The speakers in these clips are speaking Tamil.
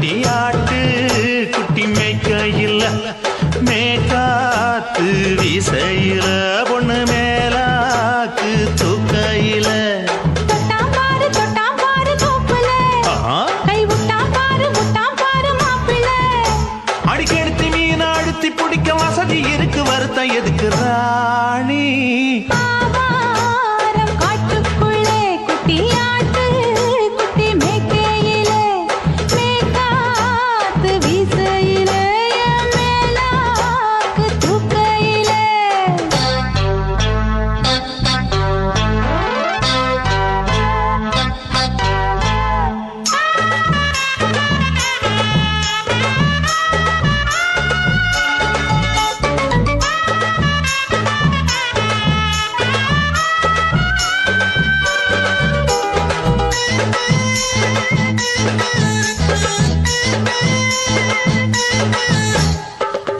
குட்டியாட்டு குட்டி மேய்க்கையில் மேக்காத்து வீசையில பொண்ணு மேலாக்கு தூக்கையில அடிக்கெடுத்து மீன் அழுத்தி பிடிக்க வசதி இருக்கு வருத்தம் எதுக்கு ராணி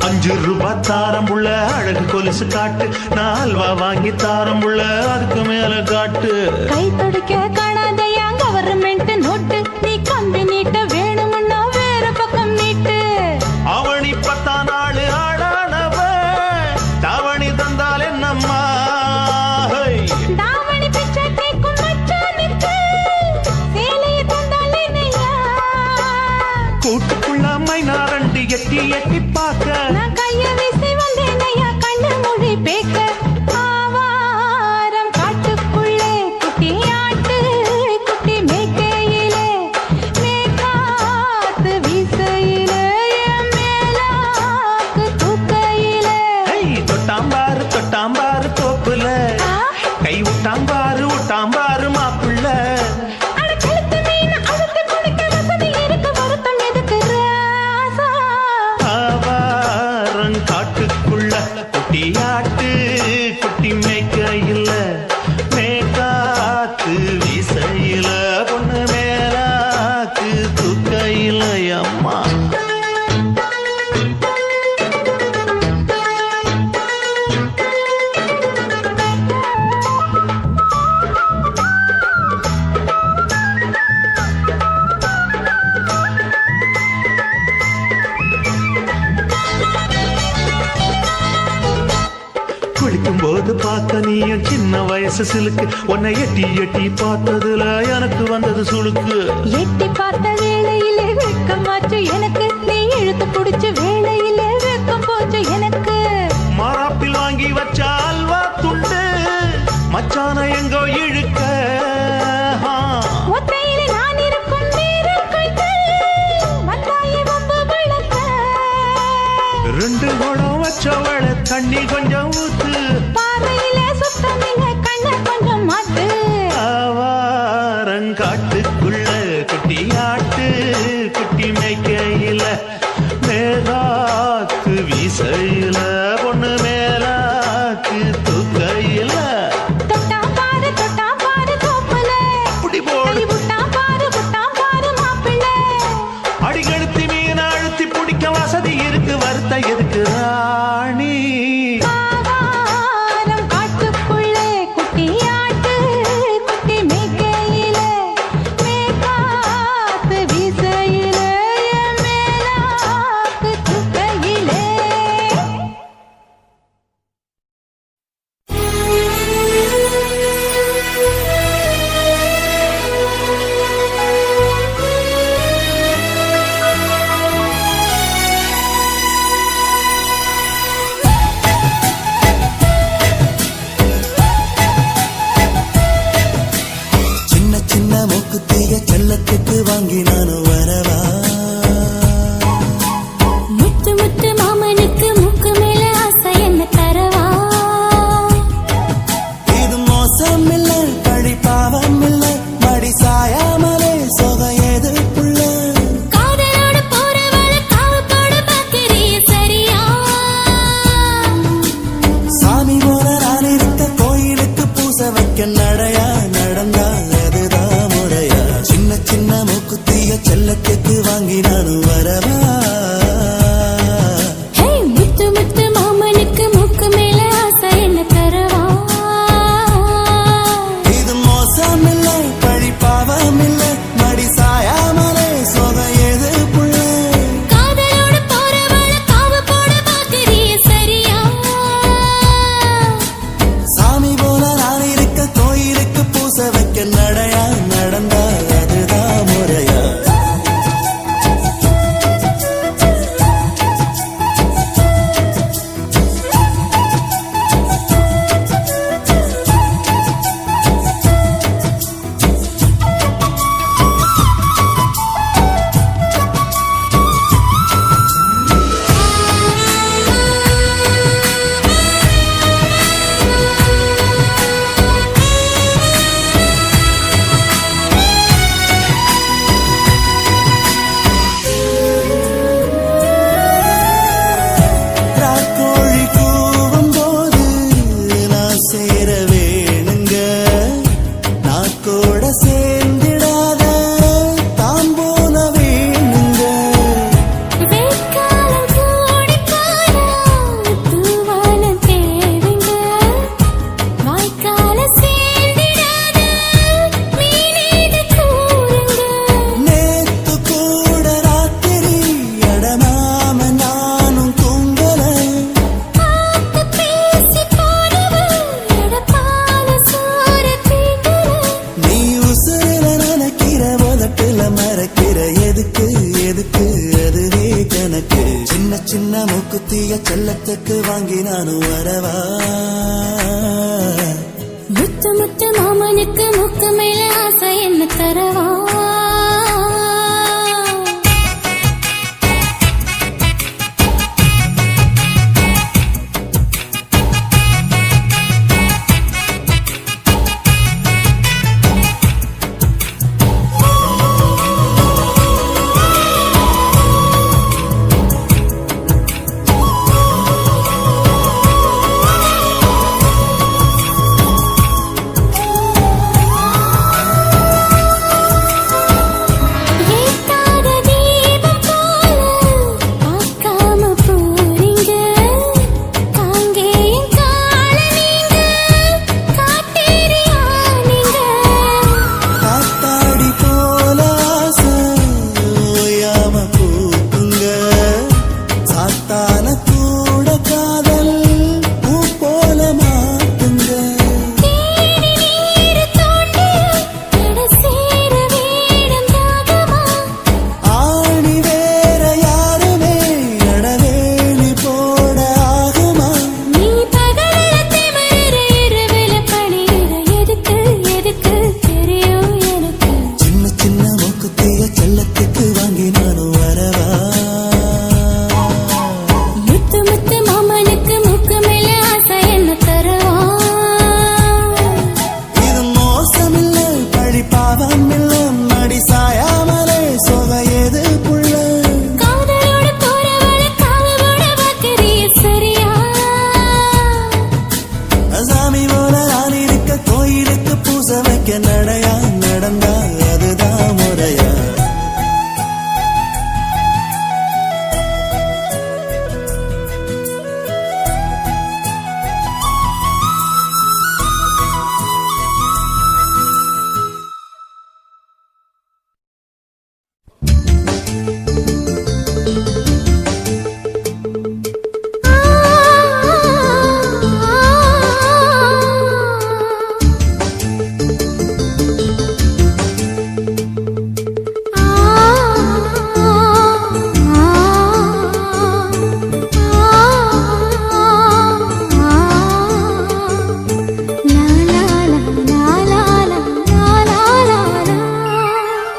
₹5 தாரம் உள்ள அழகு கொலுசு காட்டு நான் அல்வா வாங்கி தாரம் உள்ள அதுக்கு மேல காட்டு கை தொடிக்க காணாதையா கவர்மெண்ட் நோட்டு நீ கம்பி நீட்ட வேணும்னா வேற பக்கம் நீட்டு அவனி 10 நாள் ஆடானவ தாவணி தந்தால் என்னம்மா தாவணி பிச்சை கேக்கும் மச்சானுக்கு சேலையை தந்தால் என்னையா கூட்டுக்குள்ள மைனாரண்டு எட்டி எட்டி பார்க்க நான் கைய வீசி வந்தேனையா கண்ணு மொழி பேக்க ஆவாரம் காட்டுக்குள்ளே குட்டியாட்டு குட்டி மேய்க்கையிலே மேக்காத்து வீசையிலே மேலாக்கு தூக்கையிலே தொட்டாம்பாரு தோப்புல கை விட்டாம்பாரு மாப்புள்ள குட்டியாட்டு குட்டி மேய்க்கையில் மேக்காத்து வீசையில பொண்ணு மேலாக்கு தூக்கையில் அம்மா குளிக்கும் போது பார்க்க நீயும் சின்ன வயசு சிலுக்கு உன்னை எட்டி எட்டி பார்த்ததுல எனக்கு வந்தது சுளுக்கு எட்டி பார்த்த வேளையிலே வெட்கமாச்சு எனக்கு நீ இழுத்து பிடிச்ச வேளையிலே வெட்கம் போச்சு எனக்கு மராப்பில் வாங்கி வச்ச அல்வா துண்டு மச்சான எங்கோ இழுக்க ஒத்தையிலே நான் இருக்கும் நேரம் கைத்து வந்தாயே வம்பு விளக்க 2 குடம் வச்சவள தண்ணி கொஞ்சம் ஊத்து பார்வையிலே சுத்தமில்லை கண்ண கொஞ்சம் மாத்து ஆவாரங்காட்டுக்குள்ள குட்டியாட்டு குட்டி மேய்க்கையில மேலாக்கு வீசையில பொண்ணு மேலாக்கு தூக்கையில தொட்டாம்பாரு தோப்புல அப்படி போடு விட்டாம்பாரு மாப்பிள்ளை அடிக்கெடுத்து மீன் அழுத்தி பிடிக்க வசதி இருக்கு வருத்தம் எதுக்கு ராணி செல்லத்துக்கு வாங்கி நானும் வரவா முத்து முத்து மாமனுக்கு முக்கு மேல ஆசை என்ன தரவா இது மோசம் இல்ல பழி பாவம் இல்ல மடி சாயாமலே சொக ஏது புள்ள காதலோடு போறவள காவு போட பாக்கிறிய சரியா சாமி போல நான் இருக்க கோயிலுக்கு பூச வைக்க நடையா நடந்தா அதுதான் முறையா சின்ன சின்ன மூக்குத்திய செல்லத்துக்கு வாங்கி நானும் வரவா முத்து முத்து மாமனுக்கு முக்கு மேல ஆசை என்ன தரவா இது மோசம் இல்ல பழி பாவம் இல்ல மடி சாயாமலே சொக ஏது புள்ள சின்ன சின்ன மூக்குத்திய செல்லத்துக்கு வாங்கி நானும் வரவா முத்து முத்து மாமனுக்கு முக்கு மேல ஆசை என்ன தரவா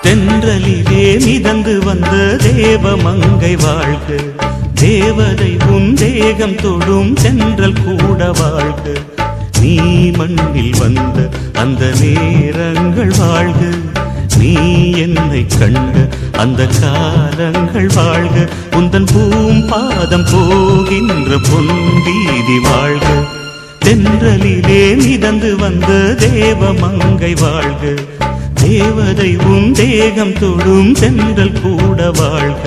தென்றலிலே மிதந்து வந்த தேவமங்கை வாழ்க, தேவதை உன் தேகம் தொடும் சென்றல் கூட வாழ்க. நீ மண்ணில் வந்த அந்த நேரங்கள் வாழ்க, நீ என்னை கண்ட அந்த காலங்கள் வாழ்க. உந்தன் பூம்பாதம் போகின்ற பொன்வீதி வாழ்க. தென்றலிலே மிதந்து வந்த தேவமங்கை வாழ்க, தேவதை உன் தேகம் தொடும் சென்றல் கூட வாழ்க.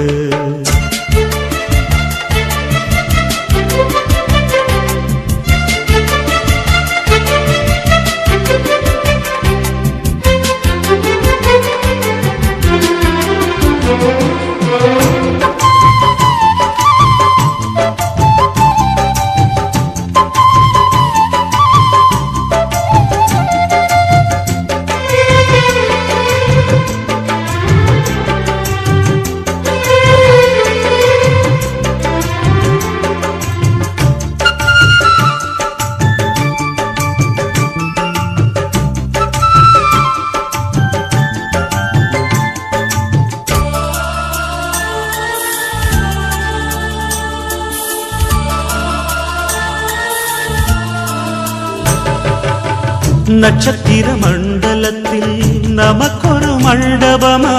நட்சத்திர மண்டலத்தில் நமக்கொரு மண்டபமா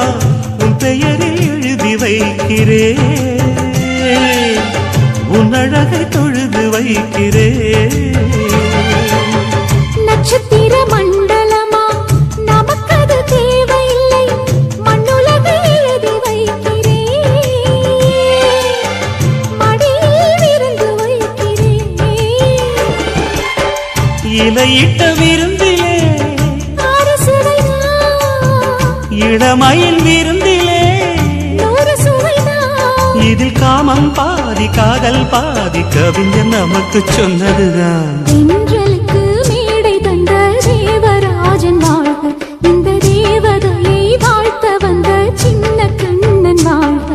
உன் பெயரில் எழுதி வைக்கிறேன், உன் அழகை தொழுது வைக்கிறேன். நட்சத்திர மண்டலமா நமக்கது தேவையில்லை, மண்ணுலகை எழுதி வைக்கிறேன், மடியில் விருந்து வைக்கிறேன். இலையிட்ட விருந்திலே இளமயில் விருந்திலே இதில் காமம் பாதி காதல் பாதி கவிஞர் நமக்கு சொன்னதுதான். தென்றலுக்கு மேடை தந்த தேவராஜன் வாழ்க, இந்த தேவதையை வாழ்த்த வந்த சின்ன கண்ணன் வாழ்க.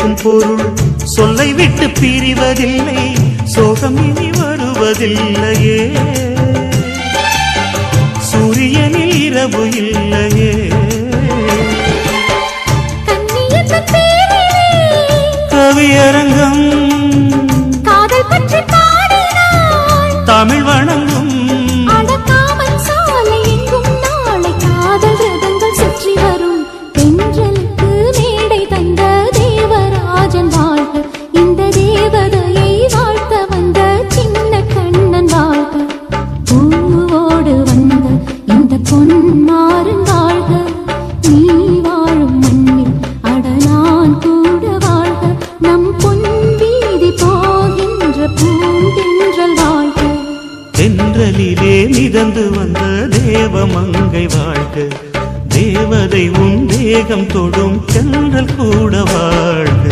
கிடைக்கும் பொருள் சொல்லை விட்டு பிரிவதில்லை, சோகம் இனி வருவதில்லையே. சூரியனில் இரவு இல்லையே. கவியரங்கம் காதல் பற்றி பாடினாள், தமிழ் வணங்கும் அடக்காமல் சாலை எங்கும் நாளை காதல் ரதங்கள் சுற்றி வரும். தென்றலுக்கு மேடை தந்த தேவராஜன் வாழ்க, இந்த தேவதையை வாழ்த்த வந்த சின்ன கண்ணன் வாழ்க. பூவோடு வந்த இந்த பொன்மாறன் வாழ்க, நீ வாழும் மண்ணில் அட நான் கூட வாழ்க. நம் பொன் வீதி போகின்ற பூந்தென்றல் வாழ்க. தென்றலிலே மிதந்து வந்த தேவமங்கை வாழ்க, தேவதை உன் தேகம் தொடும் தென்றல் கூட வாழ்க.